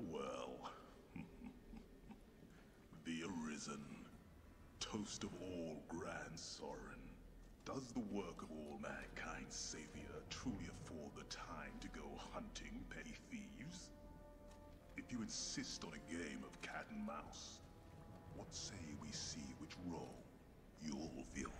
Farewell, the Arisen, toast of all grand Sovereign. Does the work of all mankind's savior truly afford the time to go hunting petty thieves? If you insist on a game of cat and mouse, what say we see which role you'll fill?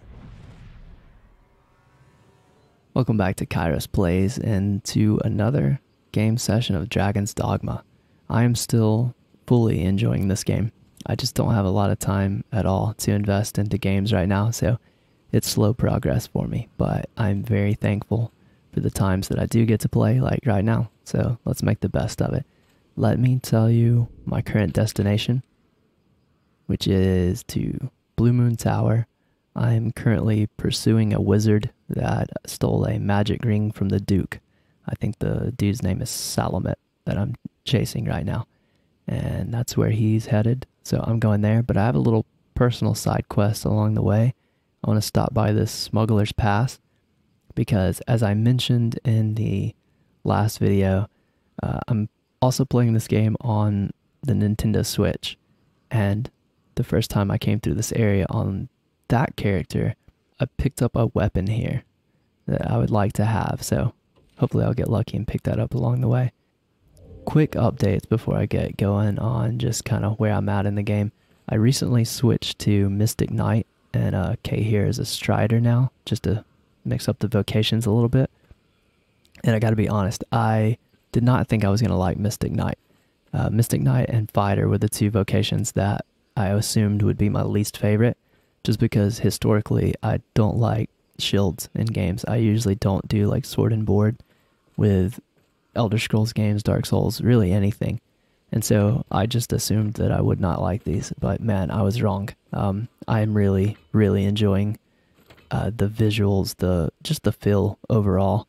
Welcome back to Kairos Plays and to another game session of Dragon's Dogma. I am still fully enjoying this game. I just don't have a lot of time at all to invest into games right now, so it's slow progress for me, but I'm very thankful for the times that I do get to play, like right now, so let's make the best of it. Let me tell you my current destination, which is to Blue Moon Tower. I'm currently pursuing a wizard that stole a magic ring from the Duke. I think the dude's name is Salamet that I'm chasing right now. And that's where he's headed. So I'm going there, but I have a little personal side quest along the way. I want to stop by this Smuggler's Pass because, as I mentioned in the last video, I'm also playing this game on the Nintendo Switch. And the first time I came through this area on that character, I picked up a weapon here that I would like to have, so hopefully I'll get lucky and pick that up along the way. Quick updates before I get going on just kind of where I'm at in the game. I recently switched to Mystic Knight, and Kay here is a Strider now, just to mix up the vocations a little bit. And I gotta be honest, I did not think I was gonna like Mystic Knight. Mystic Knight and Fighter were the two vocations that I assumed would be my least favorite, just because historically I don't like shields in games. I usually don't do like sword and board with Elder Scrolls games, Dark Souls, really anything. And so I just assumed that I would not like these, but man, I was wrong. I'm really, really enjoying the visuals, just the feel overall.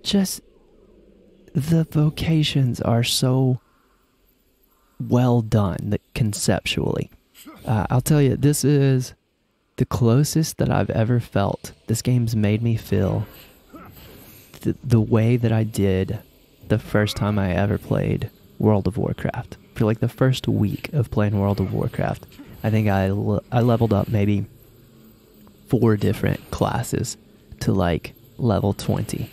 Just the vocations are so well done conceptually. I'll tell you, this is the closest that I've ever felt. This game's made me feel the way that I did the first time I ever played World of Warcraft. For like the first week of playing World of Warcraft, I think I leveled up maybe 4 different classes to like level 20.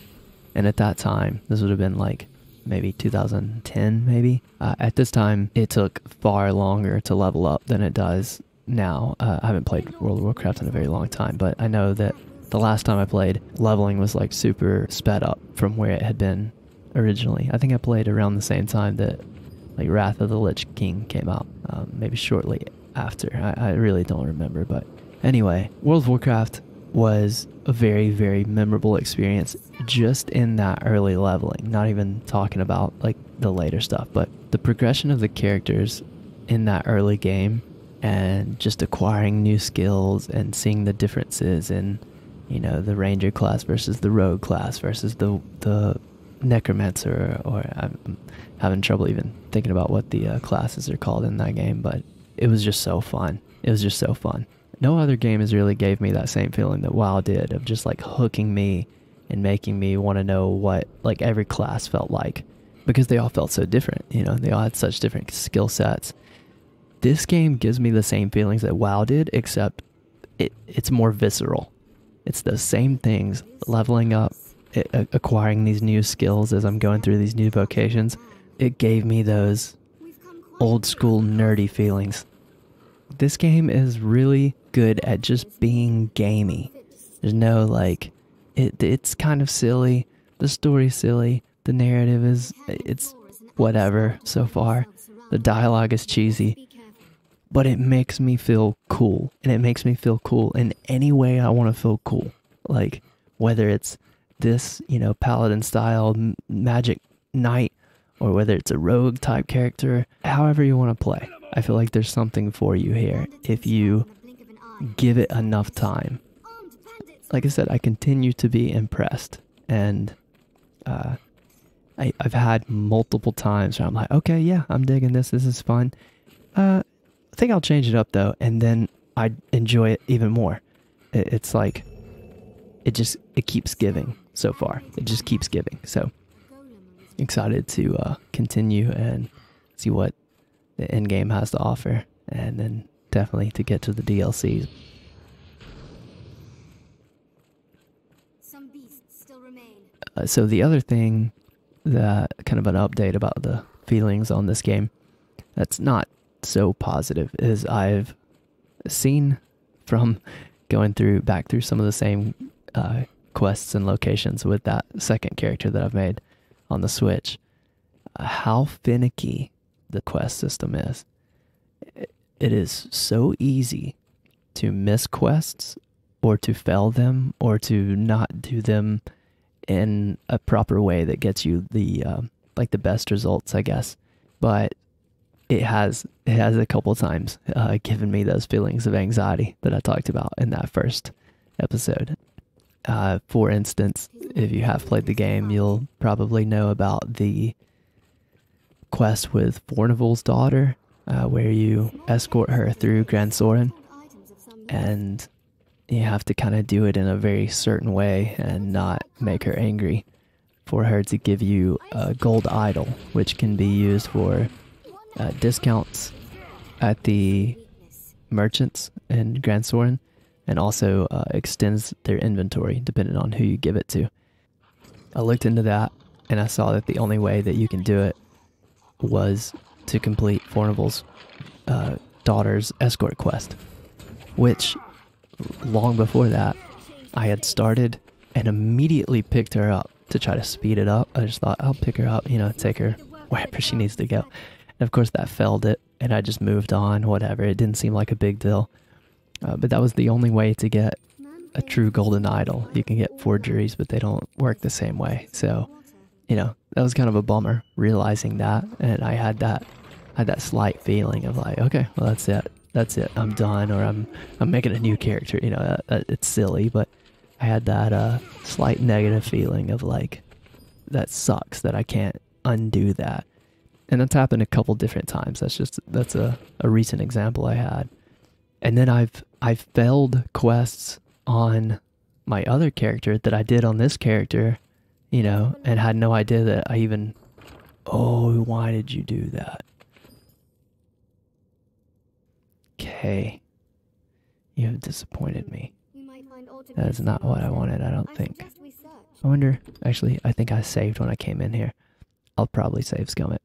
And at that time, this would have been like maybe 2010 maybe. At this time, it took far longer to level up than it does now. I haven't played World of Warcraft in a very long time, but I know that the last time I played, leveling was like super sped up from where it had been originally. I think I played around the same time that like Wrath of the Lich King came out, maybe shortly after. I really don't remember, but anyway, World of Warcraft was a very, very memorable experience just in that early leveling, not even talking about like the later stuff, but the progression of the characters in that early game and just acquiring new skills and seeing the differences in, you know, the ranger class versus the rogue class versus the necromancer, or I'm having trouble even thinking about what the classes are called in that game, but it was just so fun. It was just so fun. No other game has really gave me that same feeling that WoW did, of just like hooking me and making me want to know what like every class felt like, because they all felt so different, you know, they all had such different skill sets. This game gives me the same feelings that WoW did, except it's more visceral. It's the same things, leveling up, acquiring these new skills as I'm going through these new vocations. It gave me those old school nerdy feelings. This game is really good at just being gamey. There's no like, it's kind of silly, the story's silly, the narrative it's whatever so far, the dialogue is cheesy, but it makes me feel cool, and it makes me feel cool in any way I want to feel cool. Like, whether it's this, you know, paladin style magic knight, or whether it's a rogue type character, however you want to play. I feel like there's something for you here if you give it enough time. Like I said, I continue to be impressed, and I've had multiple times where I'm like, okay, yeah, I'm digging this is fun. I think I'll change it up though, and then I enjoy it even more. It's like, it keeps giving so far. It just keeps giving. So excited to continue and see what the end game has to offer, and then definitely to get to the DLCs. Some beasts still remain. So the other thing, that kind of an update about the feelings on this game that's not so positive, is I've seen from going back through some of the same quests and locations with that second character that I've made on the Switch, how finicky the quest system is. It is so easy to miss quests, or to fail them, or to not do them in a proper way that gets you the like the best results, I guess. But it has a couple times given me those feelings of anxiety that I talked about in that first episode. For instance, if you have played the game, you'll probably know about the quest with Fornival's daughter, where you escort her through Grand Soren, and you have to kind of do it in a very certain way and not make her angry, for her to give you a gold idol, which can be used for discounts at the merchants in Grand Soren, and also extends their inventory depending on who you give it to. I looked into that, and I saw that the only way that you can do it was to complete Fornival's daughter's escort quest, which long before that I had started and immediately picked her up to try to speed it up. I just thought, I'll pick her up, take her wherever she needs to go. And of course that failed it, and I just moved on, whatever. It didn't seem like a big deal. But that was the only way to get a true golden idol. You can get forgeries, but they don't work the same way. So, that was kind of a bummer, realizing that. And I had that slight feeling of like, okay, well, that's it. I'm done, or I'm making a new character. It's silly, but I had that slight negative feeling of like, that sucks that I can't undo that. And that's happened a couple different times. That's a recent example I had. And then I've failed quests on my other character that I did on this character, and had no idea that I even, why did you do that? Okay. You have disappointed me. That is not what I wanted, I don't think. I wonder, actually, I think I saved when I came in here. I'll probably save scum it.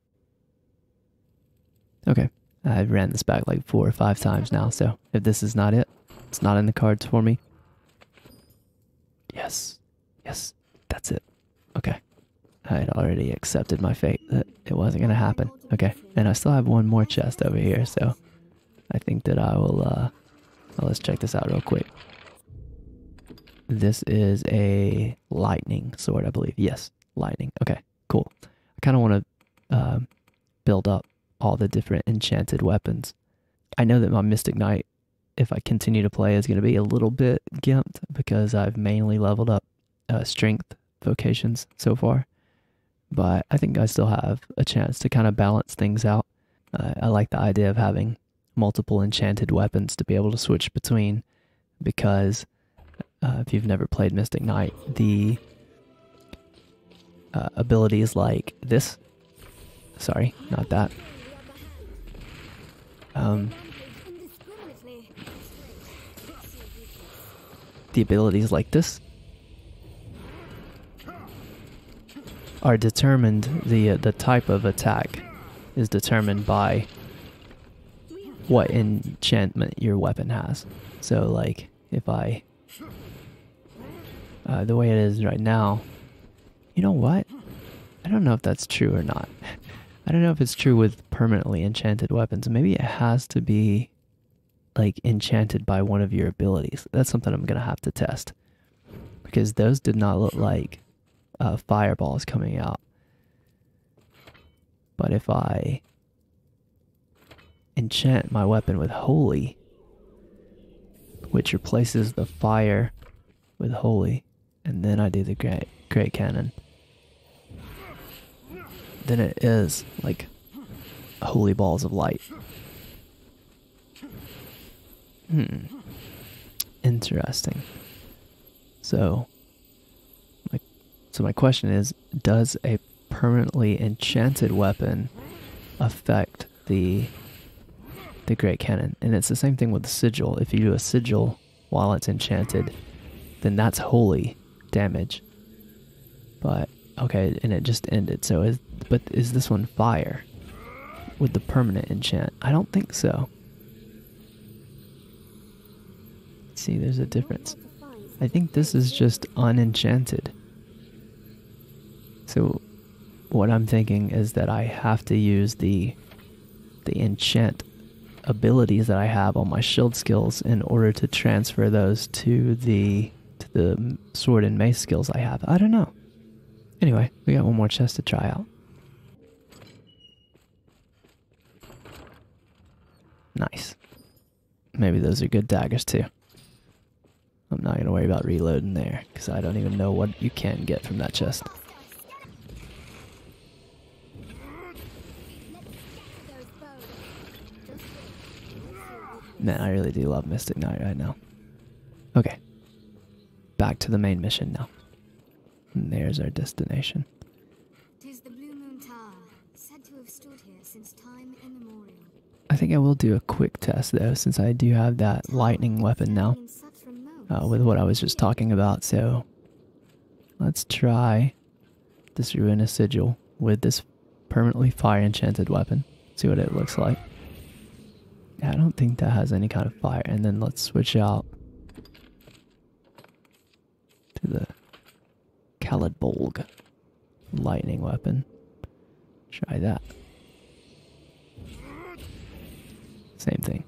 Okay. I ran this back like 4 or 5 times now, so if this is not it, it's not in the cards for me. Yes, that's it. Okay. I had already accepted my fate that it wasn't going to happen. Okay, and I still have one more chest over here, so I think that I will, let's check this out real quick. This is a lightning sword, I believe. Yes, lightning. Okay, cool. I kind of want to build up all the different enchanted weapons. I know that my Mystic Knight, if I continue to play, is going to be a little bit gimped because I've mainly leveled up strength vocations so far. But I think I still have a chance to kind of balance things out. I like the idea of having multiple enchanted weapons to be able to switch between, because if you've never played Mystic Knight, the abilities like this, sorry, not that, the abilities like this are determined, the type of attack is determined by what enchantment your weapon has. So like, if I, the way it is right now, you know what? I don't know if that's true or not. I don't know if it's true with permanently enchanted weapons. Maybe it has to be like enchanted by one of your abilities. That's something I'm going to have to test, because those did not look like fireballs coming out. But if I enchant my weapon with holy, which replaces the fire with holy, and then I do the great cannon, then it is like holy balls of light. Interesting. So my question is, does a permanently enchanted weapon affect the Great Cannon. And it's the same thing with the sigil. If you do a sigil while it's enchanted, then that's holy damage. But okay, and it just ended. So is this one fire with the permanent enchant? I don't think so. See, there's a difference. I think this is just unenchanted. So what I'm thinking is that I have to use the enchant abilities that I have on my shield skills in order to transfer those to the sword and mace skills I have. I don't know. Anyway, we got one more chest to try out. Nice. Maybe those are good daggers too. I'm not going to worry about reloading there, because I don't even know what you can get from that chest. Man, I really do love Mystic Knight right now. Okay. Back to the main mission now. And there's our destination. 'Tis the Blue Moon Tower, said to have stood here since time immemorial. I think I will do a quick test though, since I do have that lightning weapon now. With what I was just talking about, so let's try this Ruinous Sigil with this permanently fire enchanted weapon. See what it looks like. Yeah, I don't think that has any kind of fire. And then let's switch out to the Calidbolg lightning weapon. Try that. Same thing.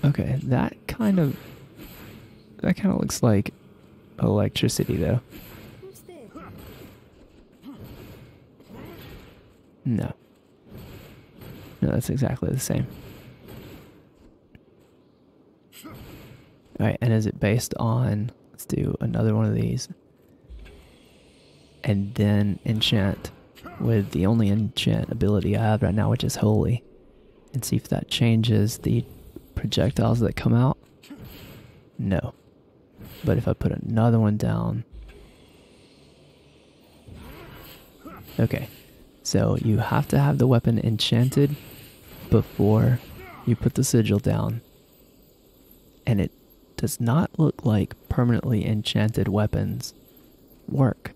Okay, that kind of looks like electricity though. No. No, that's exactly the same. Alright, and is it based on, let's do another one of these. And then enchant with the only enchant ability I have right now, which is Holy. And see if that changes the projectiles that come out. No. But if I put another one down. Okay. So you have to have the weapon enchanted before you put the sigil down. And it does not look like permanently enchanted weapons work.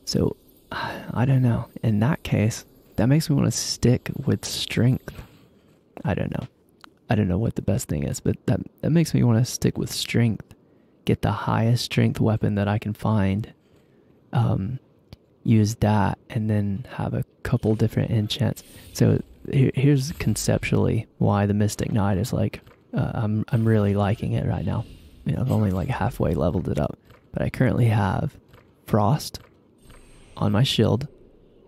So, I don't know. In that case, that makes me want to stick with strength. I don't know. I don't know what the best thing is, but that makes me want to stick with strength. Get the highest strength weapon that I can find. Use that, and then have a couple different enchants. So here's conceptually why the Mystic Knight is like, I'm really liking it right now. You know, I've only like halfway leveled it up, but I currently have Frost on my shield,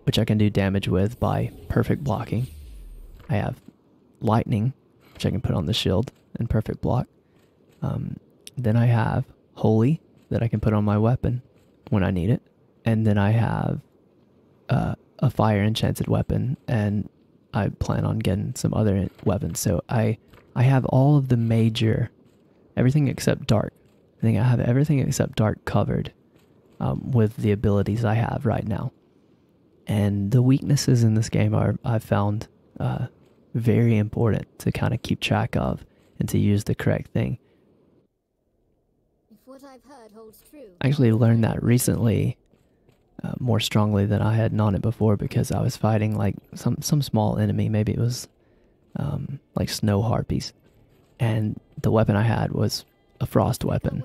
which I can do damage with by perfect blocking. I have Lightning, which I can put on the shield and perfect block. Then I have Holy that I can put on my weapon when I need it. And then I have a fire enchanted weapon, and I plan on getting some other weapons. So I have all of the major, everything except dark. I think I have everything except dark covered with the abilities I have right now. And the weaknesses in this game are, I've found, very important to kind of keep track of and to use the correct thing. If what I've heard holds true, I actually learned that recently more strongly than I had known it before, because I was fighting like some small enemy. Maybe it was like snow harpies, and the weapon I had was a frost weapon,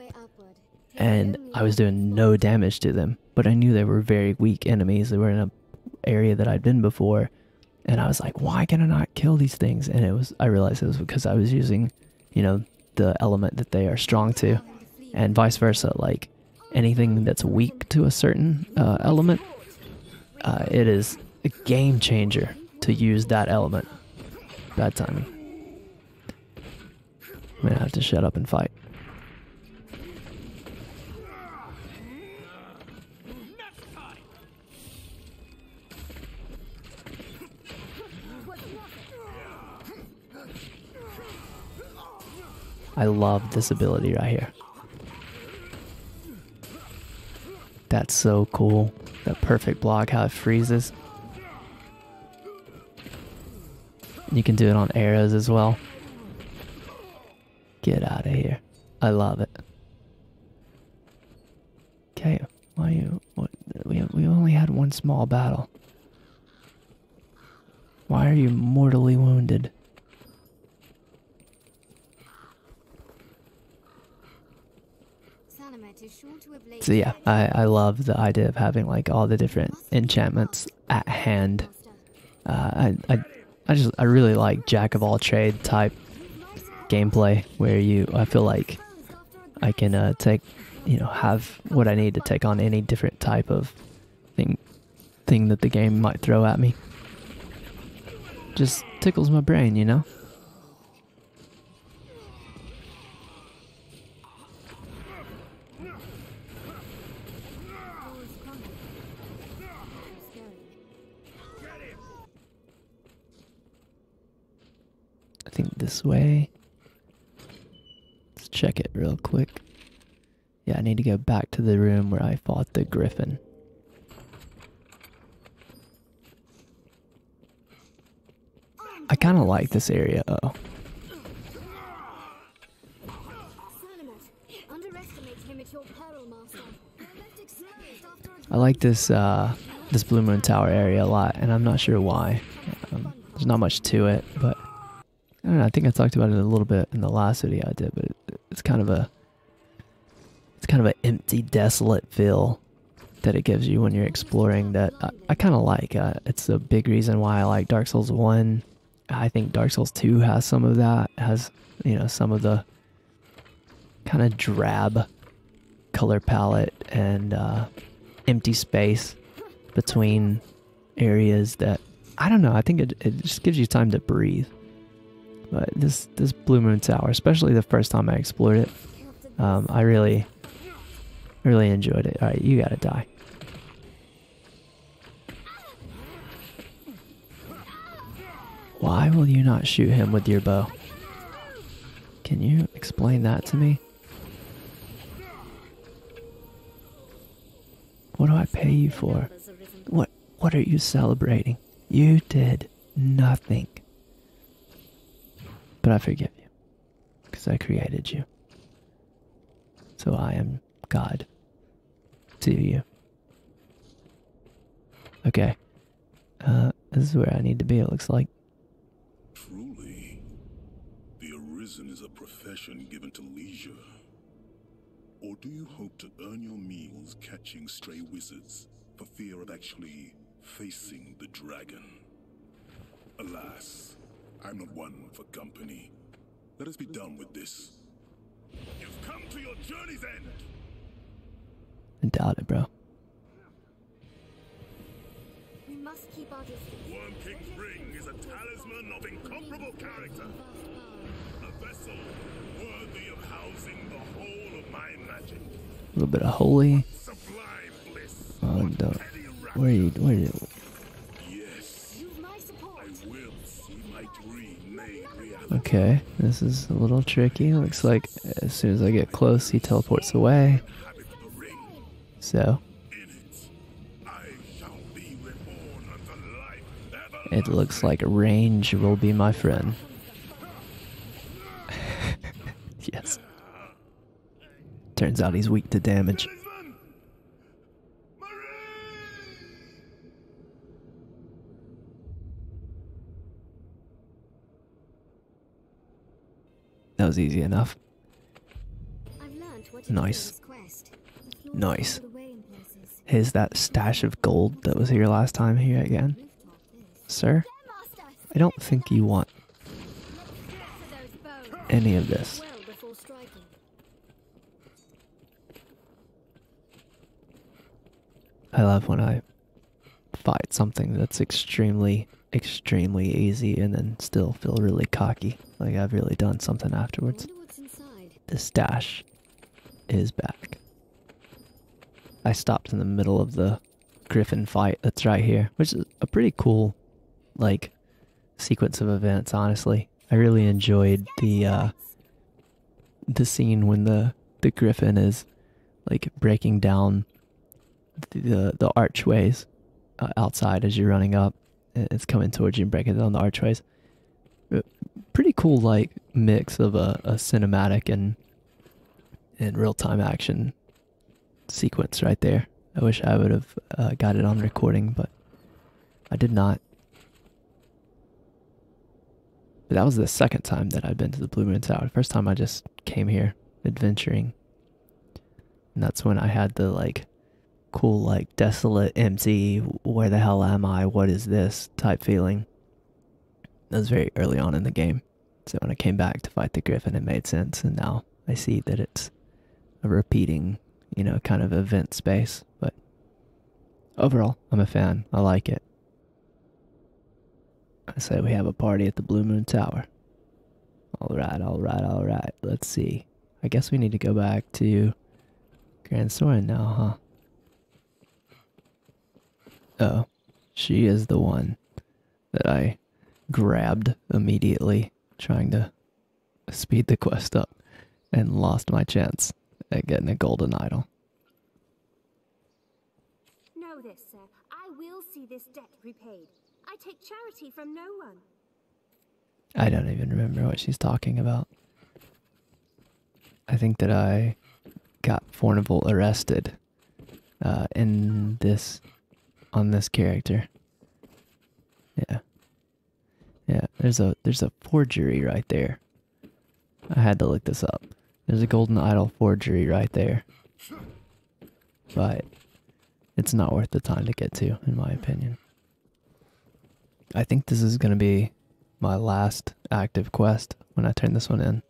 and I was doing no damage to them, but I knew they were very weak enemies. They were in an area that I'd been before, and I was like, why can I not kill these things? And I realized it was because I was using, you know, the element that they are strong to, and vice versa. Like anything that's weak to a certain element, it is a game changer to use that element. Bad timing. I'm gonna have to shut up and fight. I love this ability right here. That's so cool. That perfect block, how it freezes. You can do it on arrows as well. Get out of here. I love it. Okay, why you... What, we only had one small battle. Why are you mortally wounded? So yeah, I love the idea of having like all the different enchantments at hand. I really like jack of all trade type gameplay where I feel like I can have what I need to take on any different type of thing that the game might throw at me. Just tickles my brain, you know? I think this way. Let's check it real quick. Yeah, I need to go back to the room where I fought the griffin. I kind of like this area. Uh-oh. I like this this Blue Moon Tower area a lot, and I'm not sure why. There's not much to it, but I don't know. I think I talked about it a little bit in the last video I did, but it's kind of an empty, desolate feel that it gives you when you're exploring that I kind of like. It's a big reason why I like Dark Souls 1. I think Dark Souls 2 has some of that. It has, some of the kind of drab color palette and empty space between areas that, I don't know, I think it just gives you time to breathe. But this Blue Moon Tower, especially the first time I explored it, I really enjoyed it. Alright, you gotta die. Why will you not shoot him with your bow? Can you explain that to me? What do I pay you for? What are you celebrating? You did nothing. But I forgive you, because I created you. So I am God to you. Okay. This is where I need to be, it looks like. Truly, the Arisen is a profession given to leisure. Or do you hope to earn your meals catching stray wizards for fear of actually facing the dragon? Alas, I'm not one for company. Let us be done with this. You've come to your journey's end! I doubt it, bro. We must keep our distance. Worm King's ring is a talisman of incomparable character. A vessel worthy of housing the whole of my magic. A little bit of holy. Sublime bliss. Oh, don't. Where are you? Yes, Use my support. I will see my dream made reality. Okay, this is a little tricky. Looks like as soon as I get close, he teleports away. So, it looks like range will be my friend. Yes. Turns out he's weak to damage. That was easy enough. Nice. Nice. Here's that stash of gold that was here last time here again. Sir, I don't think you want any of this. I love when I fight something that's extremely easy and then still feel really cocky, like I've really done something afterwards. The stash is back. I stopped in the middle of the griffin fight that's right here, which is a pretty cool, like, sequence of events, honestly. I really enjoyed the scene when the griffin is, like, breaking down the archways outside as you're running up. It's coming towards you and breaking down the archways. Pretty cool, like, mix of a cinematic and real-time action sequence right there. I wish I would have got it on recording, but I did not. But that was the second time that I'd been to the Blue Moon Tower. The first time I just came here adventuring. And that's when I had the, like, cool, like, desolate, empty, where the hell am I, what is this type feeling. That was very early on in the game. So when I came back to fight the Griffin, it made sense. And now I see that it's a repeating, you know, kind of event space. But overall, I'm a fan. I like it. I say we have a party at the Blue Moon Tower. Alright. Let's see. I guess we need to go back to Grand Soren now, huh? Oh, she is the one that I grabbed immediately, trying to speed the quest up, and lost my chance at getting a golden idol. Know this, sir. I will see this debt repaid. I take charity from no one. I don't even remember what she's talking about. I think that I got Fornival arrested on this character. Yeah, there's a forgery right there. I had to look this up. There's a golden idol forgery right there. But it's not worth the time to get to, in my opinion. I think this is going to be my last active quest when I turn this one in.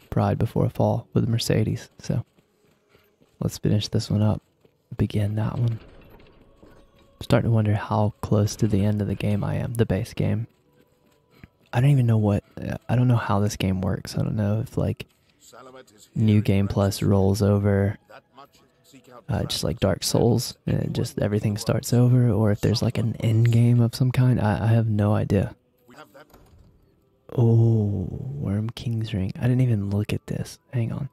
Pride Before a Fall with Mercedes. So let's finish this one up. Begin that one. I'm starting to wonder how close to the end of the game I am. The base game. I don't even know I don't know how this game works. I don't know if, like, New Game Plus rolls over just like Dark Souls and just everything starts over, or if there's like an end game of some kind. I have no idea. Oh, Worm King's Ring. I didn't even look at this. Hang on.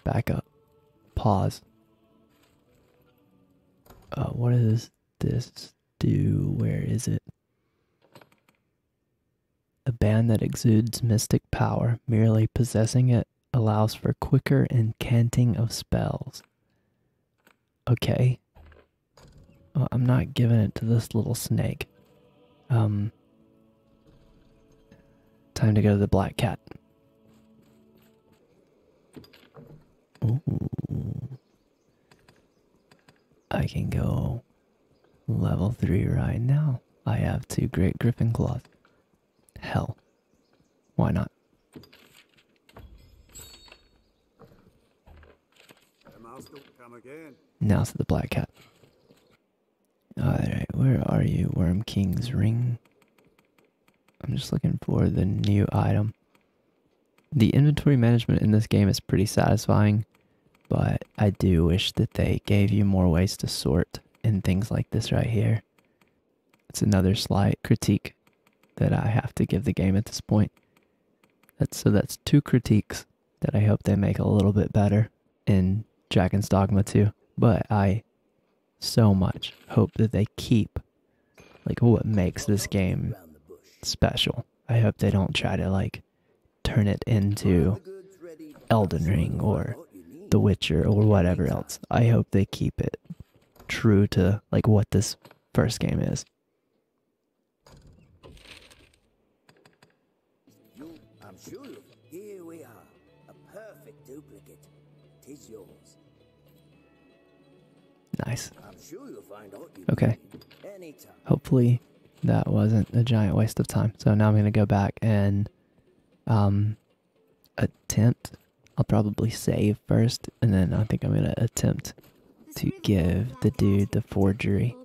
Back up. Pause. What does this do? Where is it? A band that exudes mystic power. Merely possessing it allows for quicker incanting of spells. Okay. Well, I'm not giving it to this little snake. Time to go to the Black Cat. Ooh. I can go level 3 right now. I have 2 Great Griffin Claws. Hell. Why not? Now to the Black Cat. Alright, where are you, Worm King's Ring? I'm just looking for the new item. The inventory management in this game is pretty satisfying, but I do wish that they gave you more ways to sort in things like this right here. It's another slight critique that I have to give the game at this point. That's 2 critiques that I hope they make a little bit better in Dragon's Dogma 2. But I so much hope that they keep, like, what makes this game special. I hope they don't try to, like, turn it into Elden Ring or The Witcher or whatever else. I hope they keep it true to, like, what this first game is. I'm sure. Here we are. A perfect duplicate. 'Tis yours. Nice. I'm sure you'll find out you Okay. need anytime. Hopefully that wasn't a giant waste of time. So now I'm going to go back and attempt. I'll probably save first, and then I think I'm going to attempt to give the dude the forgery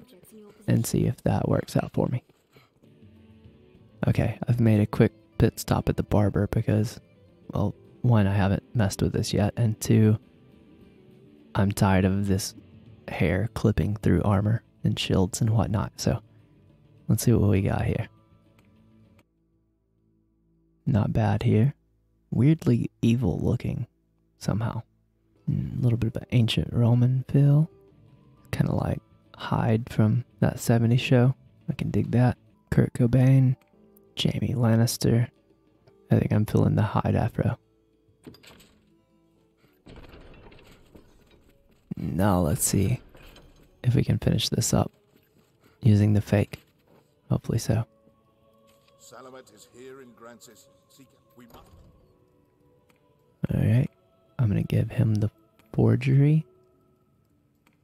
and see if that works out for me. Okay, I've made a quick pit stop at the barber because, well, 1, I haven't messed with this yet, and 2, I'm tired of this hair clipping through armor and shields and whatnot. So let's see what we got here. Not bad here. Weirdly evil looking somehow. A little bit of an ancient Roman feel. Kind of like Hyde from that 70s show. I can dig that. Kurt Cobain, Jamie Lannister. I think I'm feeling the Hyde afro. Now let's see if we can finish this up using the fake. Hopefully so. Salamat is here in Grancis. We must. Alright. I'm gonna give him the forgery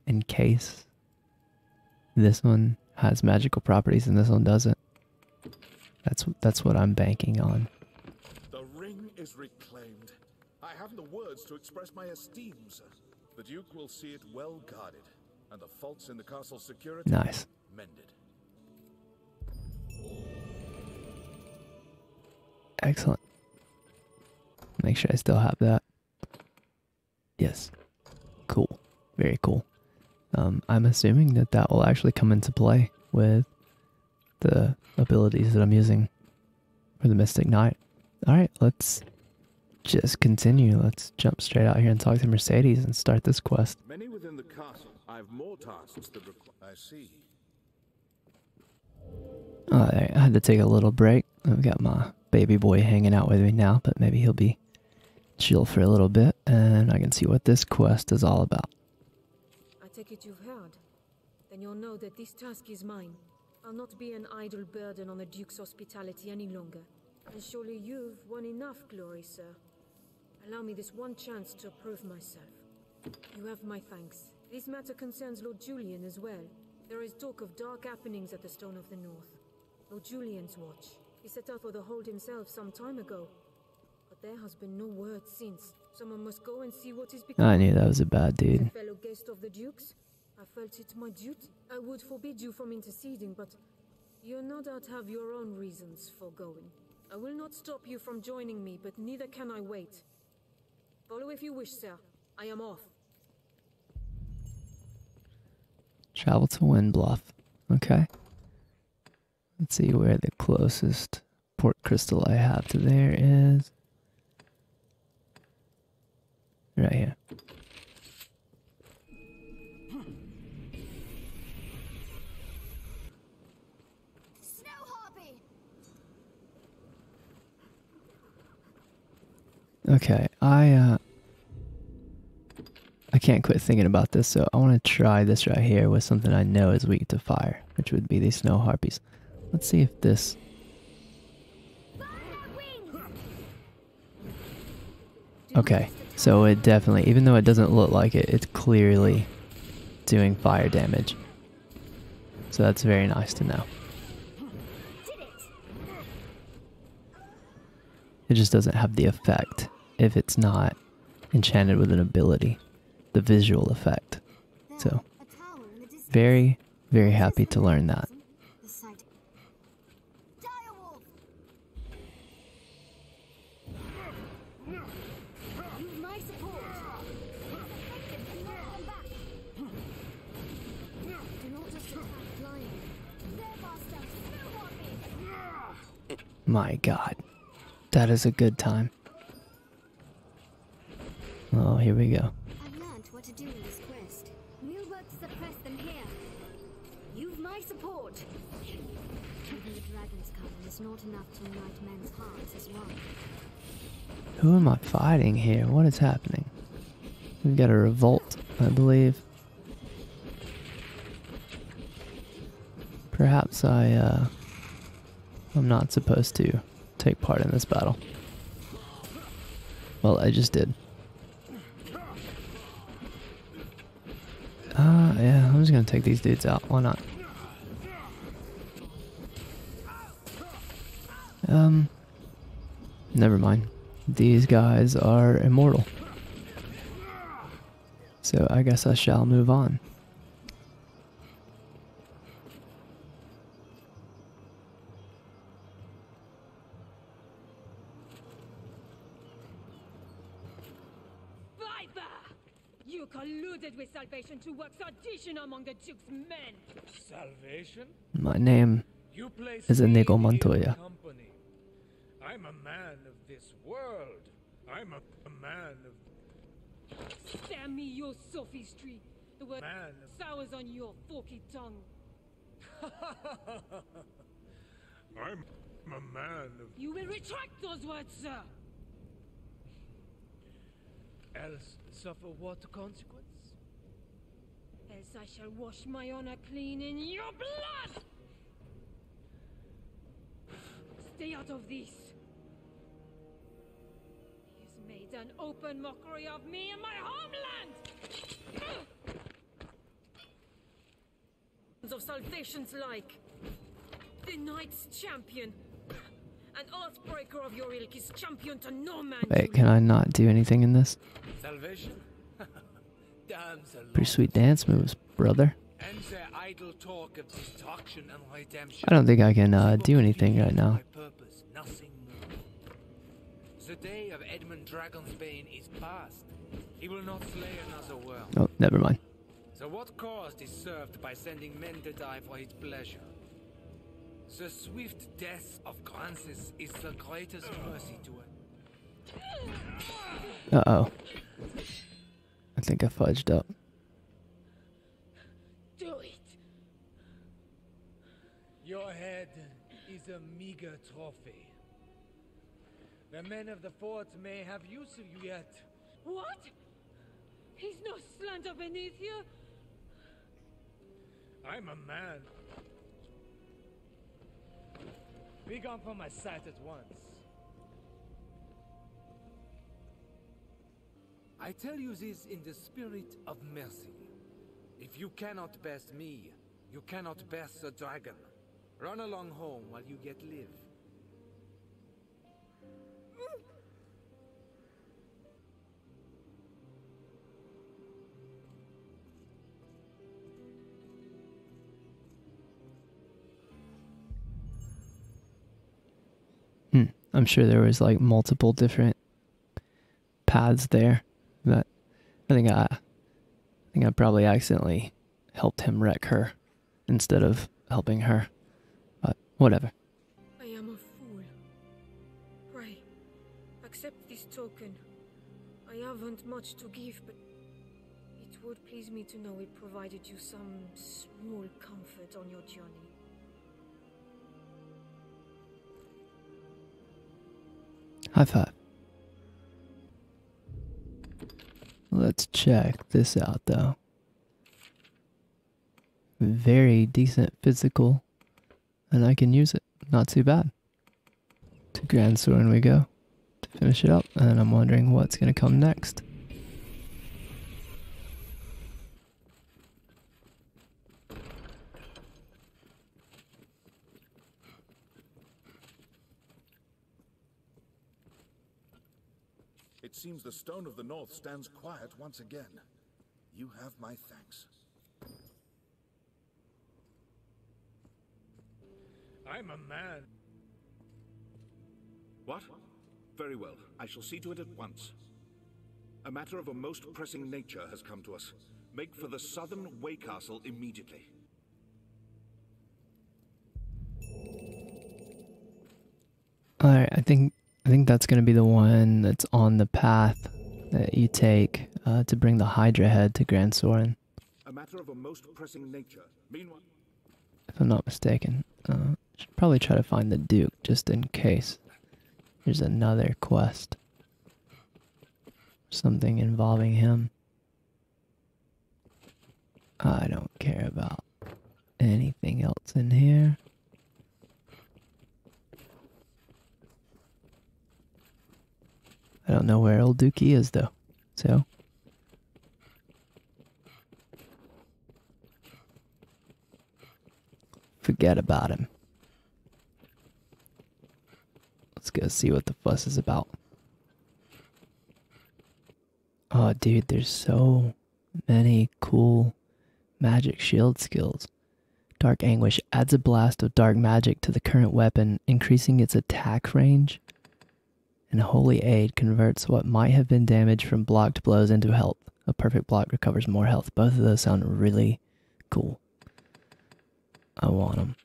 in case this one has magical properties and this one doesn't. That's what I'm banking on. The ring is reclaimed. I haven't the words to express my esteem, sir. The Duke will see it well guarded, and the faults in the castle's security Nice. mended. Excellent. Make sure I still have that. Yes. Cool. Very cool. I'm assuming that that will actually come into play with the abilities that I'm using for the Mystic Knight. Alright, let's just continue. Let's jump straight out here and talk to Mercedes and start this quest. Many within the castle. I have more tasks that require. I see. Alright, I had to take a little break. I've got my baby boy hanging out with me now, but maybe he'll be chill for a little bit and I can see what this quest is all about. I take it you've heard. Then you'll know that this task is mine. I'll not be an idle burden on the Duke's hospitality any longer. And surely you've won enough glory, sir. Allow me this one chance to prove myself. You have my thanks. This matter concerns Lord Julian as well. There is talk of dark happenings at the Stone of the North. Lord Julian's watch. He set out for the hold himself some time ago. But there has been no word since. Someone must go and see what is becoming. I knew that was a bad dude. As a fellow guest of the Duke's, I felt it my duty. I would forbid you from interceding, but you no doubt have your own reasons for going. I will not stop you from joining me, but neither can I wait. Follow if you wish, sir. I am off. Travel to Windbluff. Okay. Let's see where the closest port crystal I have to there is. Right here. Snow Harpy! Okay, I can't quit thinking about this, so I want to try this right here with something I know is weak to fire, which would be these snow harpies. Let's see if this... Okay, so it definitely, even though it doesn't look like it, it's clearly doing fire damage. So that's very nice to know. It just doesn't have the effect if it's not enchanted with an ability, the visual effect. So, very, very happy to learn that. My God, that is a good time. Oh, here we go. I've learned what to do in this quest. We'll work to suppress them here. You've my support. Even the dragon's coming is not enough to unite men's hearts as one. Who am I fighting here? What is happening? We've got a revolt, I believe. Perhaps I'm not supposed to take part in this battle. Well, I just did. Yeah, I'm just gonna take these dudes out. Why not? Never mind. These guys are immortal. So I guess I shall move on. You colluded with Salvation to work sedition among the Duke's men. Salvation? My name You place is me Inigo in Montoya. company. I'm a man of this world. I'm a man of... Spare me your sophistry. The word Man. sours on your forky tongue. I'm a man of... You will retract those words, sir. Else suffer what consequence? Else I shall wash my honor clean in your blood! Stay out of this. He has made an open mockery of me and my homeland! Of salvations like the Knight's champion, an oathbreaker of your ilk is champion to no man. Wait, can I not do anything in this? Salvation? Damns alone. Pretty sweet dance moves, brother. And their idle talk of destruction and redemption. I don't think I can do anything right now. My purpose, nothing more. The day of Edmund Dragonsbane is past. He will not slay another world. Oh, never mind. So what cause is served by sending men to die for his pleasure? The swift death of Francis is the greatest mercy to it. Uh-oh. I think I fudged up. Do it. Your head is a meager trophy. The men of the fort may have use of you yet. What? He's no slander beneath you. I'm a man. Be gone from my sight at once. I tell you this in the spirit of mercy. If you cannot best me, you cannot best the dragon. Run along home while you yet live. I'm sure there was like multiple different paths there, but I think I probably accidentally helped him wreck her instead of helping her. But whatever. I am a fool. Pray, accept this token. I haven't much to give, but it would please me to know it provided you some small comfort on your journey. High five. Let's check this out though. Very decent physical, and I can use it. Not too bad. To Grand Soren we go to finish it up, and I'm wondering what's gonna come next. It seems the Stone of the North stands quiet once again. You have my thanks. I'm a man. What? Very well. I shall see to it at once. A matter of a most pressing nature has come to us. Make for the southern Way Castle immediately. Alright, I think that's gonna be the one that's on the path that you take to bring the Hydra head to Grand Soren. A matter of a most pressing nature. Meanwhile, If I'm not mistaken. Should probably try to find the Duke just in case there's another quest. Something involving him. I don't care about anything else in here. I don't know where old Dookie is though, so forget about him. Let's go see what the fuss is about. Oh dude, there's so many cool magic shield skills. Dark Anguish adds a blast of dark magic to the current weapon, increasing its attack range. And Holy Aid converts what might have been damage from blocked blows into health. A perfect block recovers more health. Both of those sound really cool. I want them.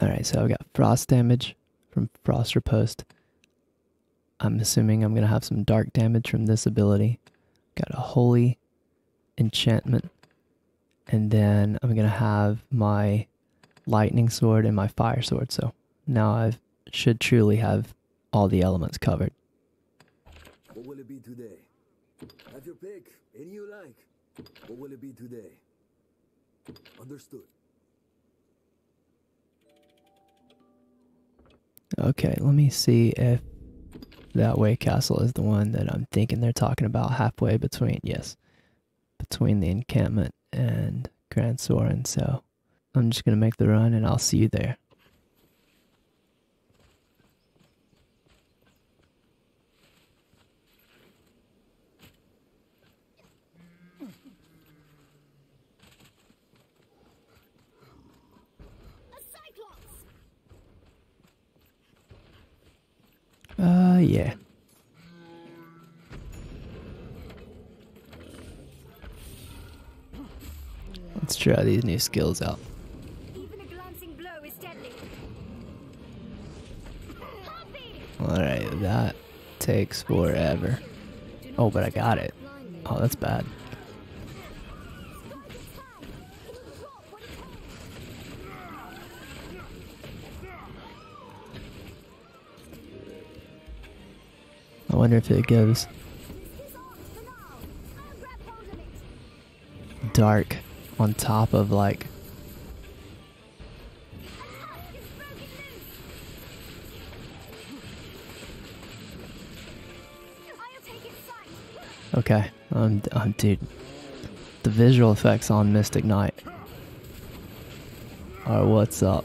Alright, so I've got frost damage from Frost Riposte. I'm assuming I'm going to have some dark damage from this ability. Got a holy enchantment. And then I'm going to have my lightning sword and my fire sword. So now I should truly have all the elements covered. What will it be today? Have your pick. Any you like. What will it be today? Understood. Okay, let me see if that way castle is the one that I'm thinking they're talking about, halfway between, yes, between the encampment and Grand Soren. So I'm just going to make the run and I'll see you there. Yeah. Let's try these new skills out. Even a glancing blow is deadly. Alright, that takes forever. Oh, but I got it. Oh, that's bad. I wonder if it gives dark on top of like okay, dude, the visual effects on Mystic Knight are what's up.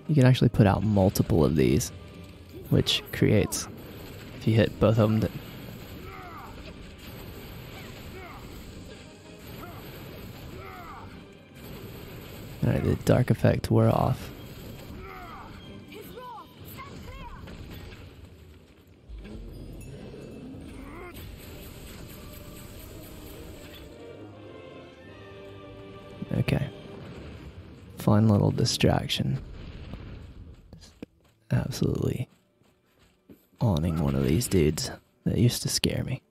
You can actually put out multiple of these, which creates, if you hit both of them, alright, the dark effect wore off. Okay. Fun little distraction. Just absolutely awning one of these dudes that used to scare me.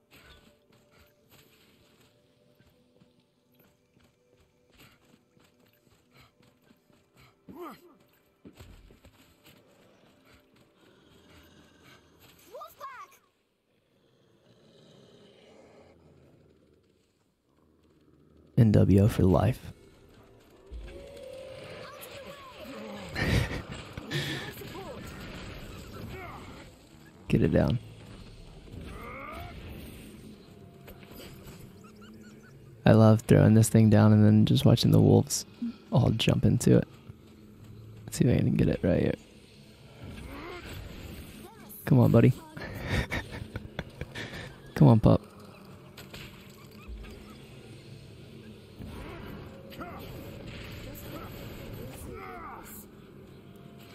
NWO for life. Get it down. I love throwing this thing down and then just watching the wolves all jump into it. Let's see if I can get it right here. Come on, buddy. Come on, pup.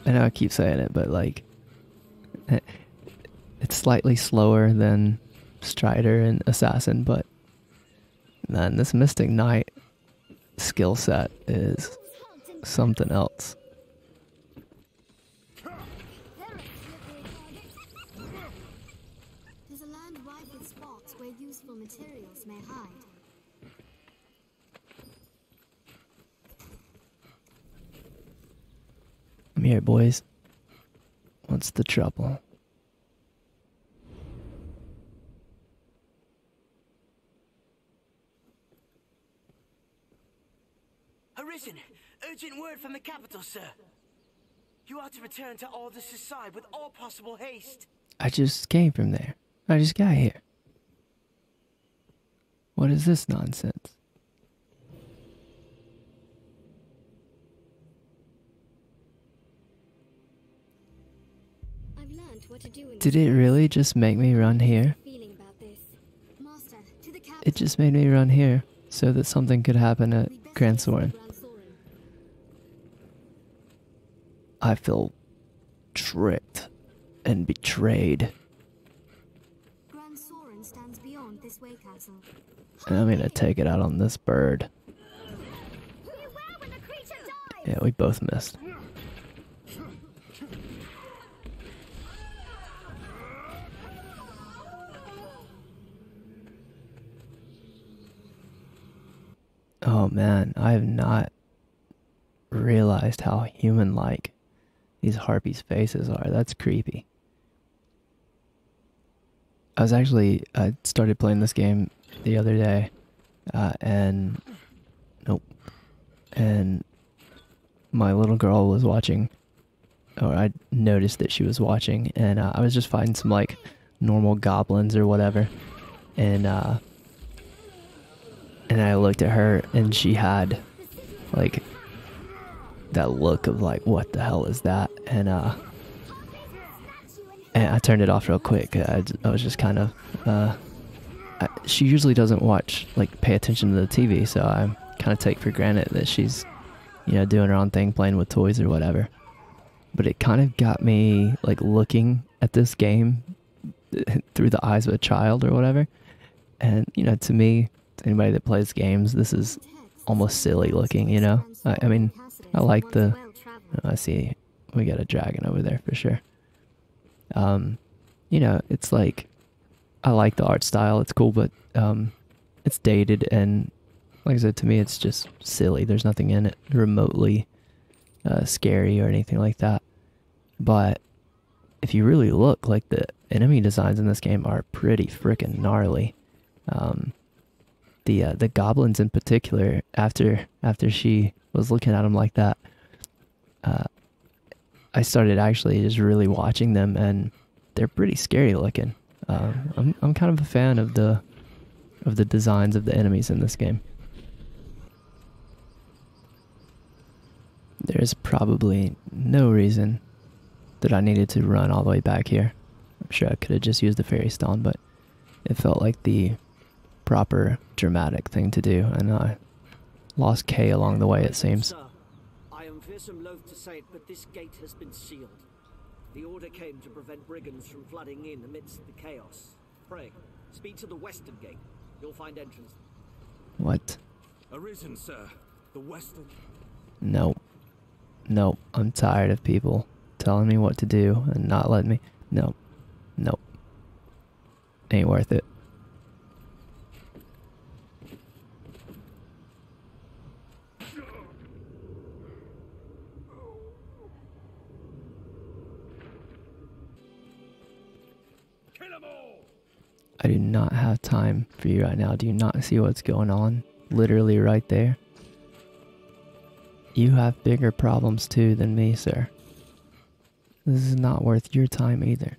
I know I keep saying it, but like, it's slightly slower than Strider and Assassin, but man, this Mystic Knight skill set is something else. There's a land rife with spots where useful materials may hide. I'm here, boys. What's the trouble? Arisen! Urgent word from the capital, sir. You are to return to Aldous' side with all possible haste. I just came from there. I just got here. What is this nonsense? I've learned what to do in Did it really just make me run here? feeling about this. Master, to the capital. It just made me run here so that something could happen at Grand Soren. I feel tricked and betrayed. Grand Soren stands beyond this way castle. And I'm gonna take it out on this bird. Beware when the creature dies! Yeah, we both missed. Oh man, I have not realized how human-like these harpies' faces are. That's creepy. I started playing this game the other day, and nope, and my little girl was watching, or I noticed that she was watching, and I was just fighting some like normal goblins or whatever, and I looked at her, and she had like that look of like, what the hell is that? And I turned it off real quick. I was just kind of she usually doesn't pay attention to the TV, so I kind of take for granted that she's, doing her own thing, playing with toys or whatever. But it kind of got me like looking at this game through the eyes of a child or whatever. And to me, to anybody that plays games, this is almost silly looking. I mean, I like I see we got a dragon over there for sure. It's like, I like the art style, it's cool, but it's dated, and like I said, to me it's just silly. There's nothing in it remotely scary or anything like that. But if you really look, like, the enemy designs in this game are pretty freaking gnarly. The goblins in particular, after she was looking at them like that, I started actually just really watching them, and they're pretty scary looking. I'm kind of a fan of the designs of the enemies in this game. There's probably no reason that I needed to run all the way back here. I'm sure I could have just used the fairy stone, but it felt like the proper dramatic thing to do, and I lost Kay along the way, it seems. Sir, I am fearsome loath to say it, but this gate has been sealed. The order came to prevent brigands from flooding in amidst the chaos. Pray, speed to the western gate. You'll find entrance. What? Arisen, sir. The western... Nope. Nope. I'm tired of people telling me what to do and not letting me... Nope. Nope. Ain't worth it. I do not have time for you right now. Do you not see what's going on? Literally right there. You have bigger problems too than me, sir. This is not worth your time either.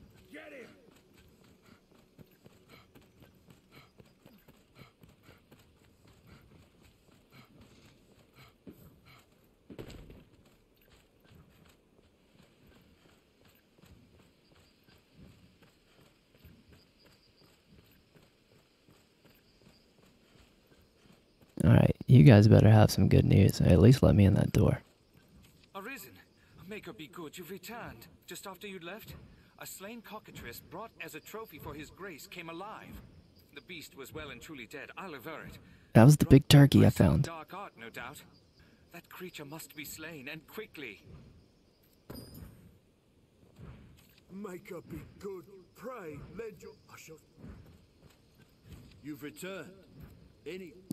Alright, you guys better have some good news. At least let me in that door. Arisen, may God be good, you've returned. Just after you'd left, a slain cockatrice brought as a trophy for his grace came alive. The beast was well and truly dead, I'll aver it. That was the big turkey I found. Dark art, no doubt. That creature must be slain, and quickly. May God be good. Pray, lend your... You've returned.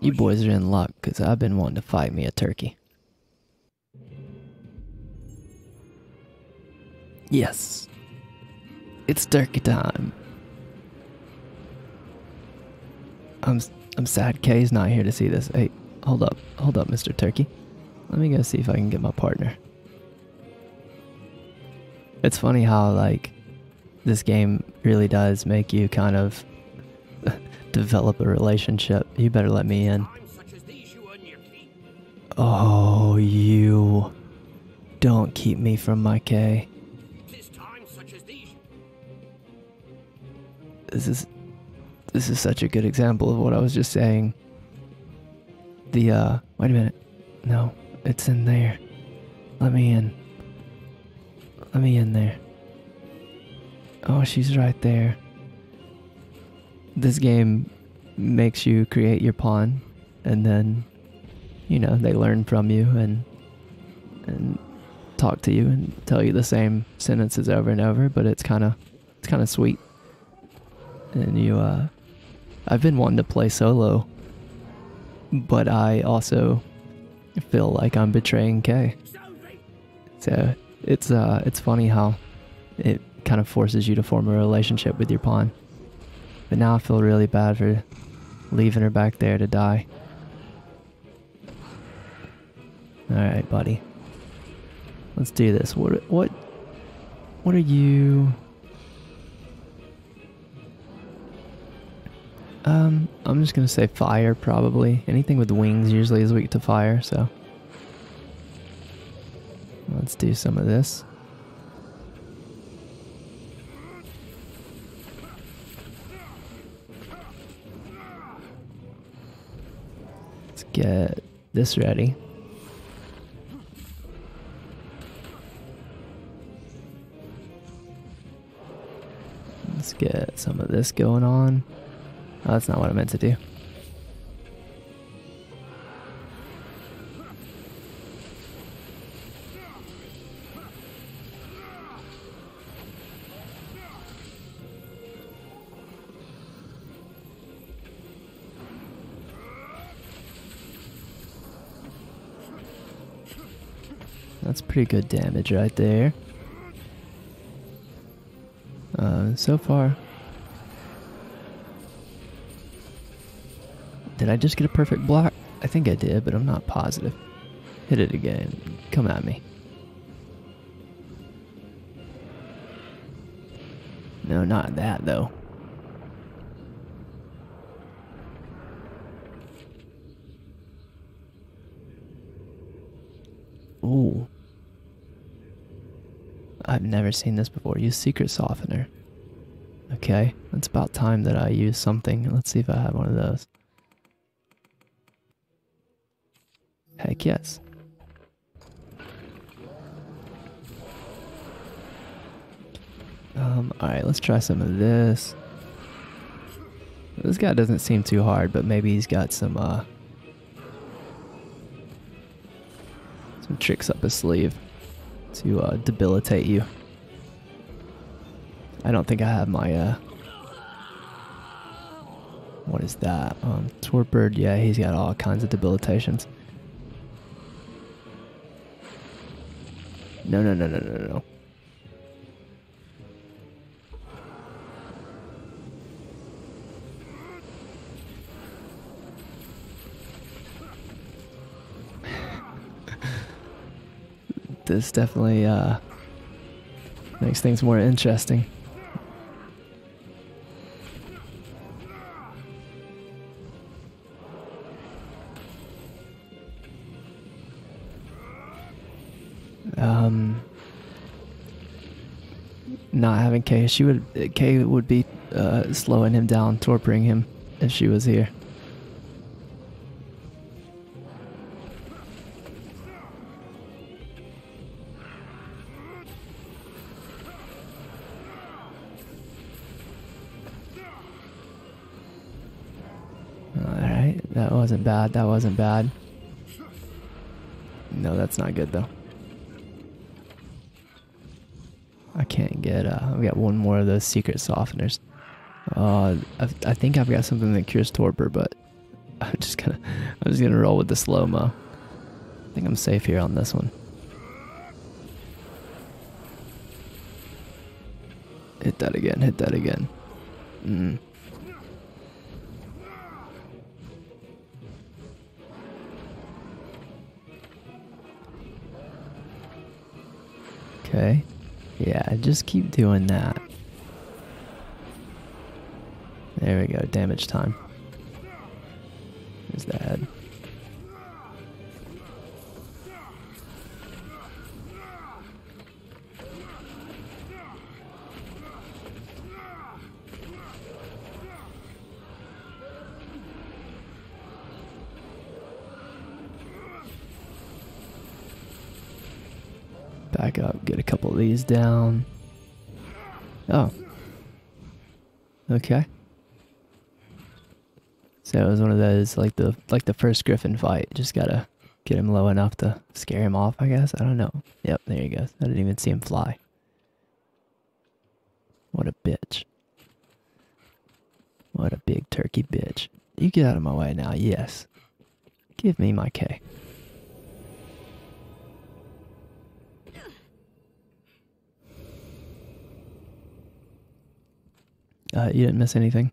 You boys are in luck, because I've been wanting to fight me a turkey. Yes. It's turkey time. I'm sad Kay's not here to see this. Hey, hold up, Mr. Turkey. Let me go see if I can get my partner. It's funny how, like, this game really does make you kind of develop a relationship. You better let me in. Oh, you don't keep me from my Kay. This is such a good example of what I was just saying. Wait a minute. No, it's in there. Let me in. Let me in there. Oh, she's right there. This game makes you create your pawn, and then, they learn from you and talk to you and tell you the same sentences over and over, but it's kind of sweet. And I've been wanting to play solo but I also feel like I'm betraying Kay. So it's funny how it kind of forces you to form a relationship with your pawn. But now I feel really bad for leaving her back there to die. Alright, buddy. Let's do this. What are you? I'm just gonna say fire, probably. Anything with wings usually is weak to fire, so let's do some of this. Let's get this ready. Let's get some of this going on. Oh, that's not what I meant to do. That's pretty good damage right there. So far. Did I just get a perfect block? I think I did, but I'm not positive. Hit it again. Come at me. No, not that though. Ooh. I've never seen this before. Use Secret Softener. Okay, it's about time that I use something. Let's see if I have one of those. Heck yes. Alright, let's try some of this. This guy doesn't seem too hard, but maybe he's got some tricks up his sleeve to debilitate you. I don't think I have my what is that? Torpid, yeah, he's got all kinds of debilitations. No. This definitely makes things more interesting. Not having Kay, Kay would be slowing him down, torping him if she was here. Alright, that wasn't bad, that wasn't bad. No, that's not good though. I can't get, I've got one more of those secret softeners. I think I've got something that cures torpor, but I'm just gonna roll with the slow-mo. I think I'm safe here on this one. Hit that again, hit that again. Okay. Yeah, just keep doing that. There we go, damage time. There's the head. Back up, get a couple of these down. Oh. Okay. So it was one of those, like the first Griffin fight. Just gotta get him low enough to scare him off, I guess. I don't know. Yep, there he goes. I didn't even see him fly. What a bitch. What a big turkey bitch. You get out of my way now, yes. Give me my K. You didn't miss anything.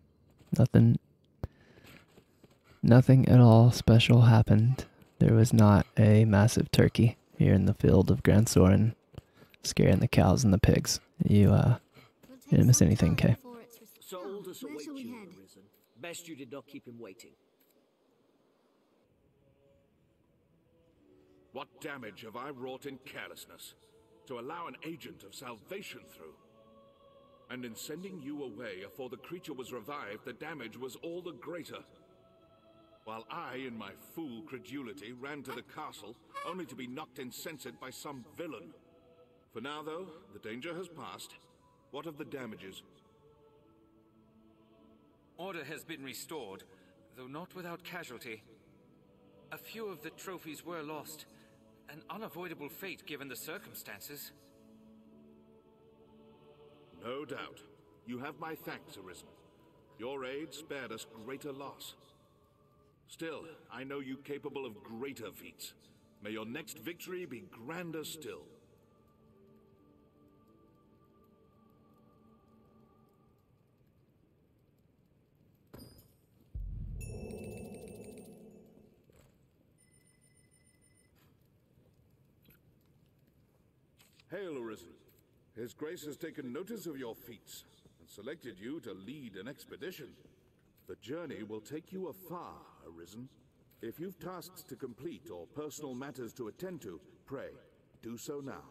Nothing at all special happened. There was not a massive turkey here in the field of Grand Soren scaring the cows and the pigs. You didn't miss anything, Kay. Sir Aldous awaits you, Arisen. Best you did not keep him waiting. What damage have I wrought in carelessness to allow an agent of salvation through? And in sending you away afore the creature was revived, the damage was all the greater. While I, in my fool credulity, ran to the castle, only to be knocked insensate by some villain. For now, though, the danger has passed. What of the damages? Order has been restored, though not without casualty. A few of the trophies were lost. An unavoidable fate given the circumstances. No doubt. You have my thanks, Arisen. Your aid spared us greater loss. Still, I know you capable of greater feats. May your next victory be grander still. Hail, Arisen. His Grace has taken notice of your feats and selected you to lead an expedition. The journey will take you afar, Arisen. If you've tasks to complete or personal matters to attend to, pray, do so now.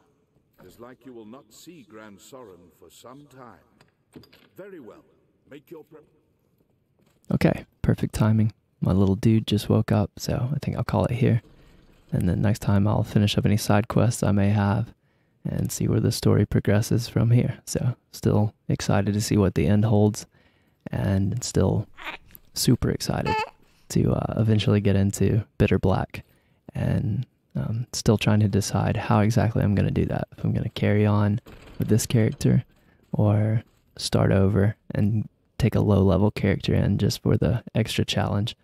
It is like you will not see Grand Soren for some time. Very well. Make your prep. Okay, perfect timing. My little dude just woke up, so I think I'll call it here. And then next time I'll finish up any side quests I may have and see where the story progresses from here. So still excited to see what the end holds, and still super excited to eventually get into Bitter Black, and still trying to decide how exactly I'm going to do that. If I'm going to carry on with this character or start over and take a low-level character in just for the extra challenge.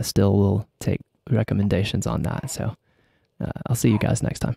Still will take recommendations on that. So I'll see you guys next time.